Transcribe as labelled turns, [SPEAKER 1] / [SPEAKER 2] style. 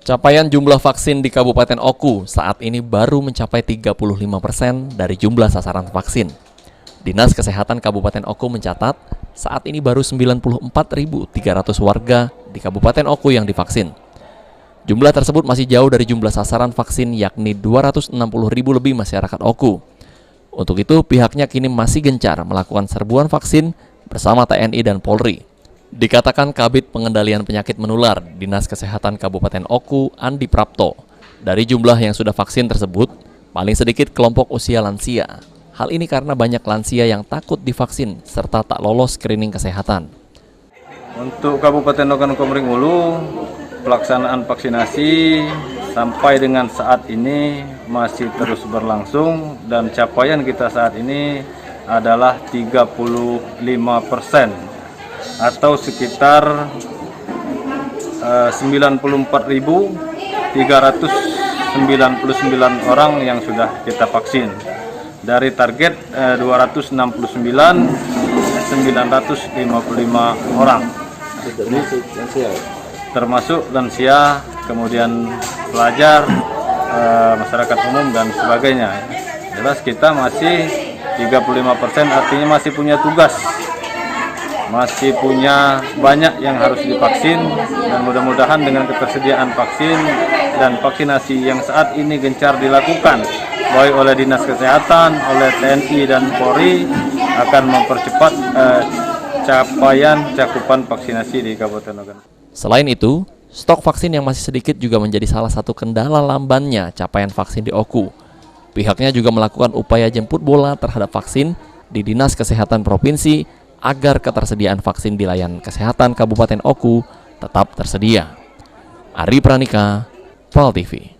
[SPEAKER 1] Capaian jumlah vaksin di Kabupaten Oku saat ini baru mencapai 35% dari jumlah sasaran vaksin. Dinas Kesehatan Kabupaten Oku mencatat, saat ini baru 94.300 warga di Kabupaten Oku yang divaksin. Jumlah tersebut masih jauh dari jumlah sasaran vaksin yakni 260.000 lebih masyarakat Oku. Untuk itu, pihaknya kini masih gencar melakukan serbuan vaksin bersama TNI dan Polri. Dikatakan Kabid Pengendalian Penyakit Menular Dinas Kesehatan Kabupaten Oku, Andi Prapto, dari jumlah yang sudah vaksin tersebut, paling sedikit kelompok usia lansia. Hal ini karena banyak lansia yang takut divaksin serta tak lolos screening kesehatan.
[SPEAKER 2] Untuk Kabupaten Ogan Komering Ulu, pelaksanaan vaksinasi sampai dengan saat ini masih terus berlangsung dan capaian kita saat ini adalah 35%. Atau sekitar 94.399 orang yang sudah kita vaksin. Dari target 269.955 orang. Termasuk lansia, kemudian pelajar, masyarakat umum dan sebagainya. Jelas kita masih 35%, artinya masih punya tugas. Masih punya banyak yang harus divaksin dan mudah-mudahan dengan ketersediaan vaksin dan vaksinasi yang saat ini gencar dilakukan baik oleh Dinas Kesehatan, oleh TNI dan Polri akan mempercepat capaian cakupan vaksinasi di Kabupaten Ogan.
[SPEAKER 1] Selain itu, stok vaksin yang masih sedikit juga menjadi salah satu kendala lambannya capaian vaksin di Oku. Pihaknya juga melakukan upaya jemput bola terhadap vaksin di Dinas Kesehatan Provinsi agar ketersediaan vaksin di layanan kesehatan Kabupaten Oku tetap tersedia. Ari Pranika, PAL TV.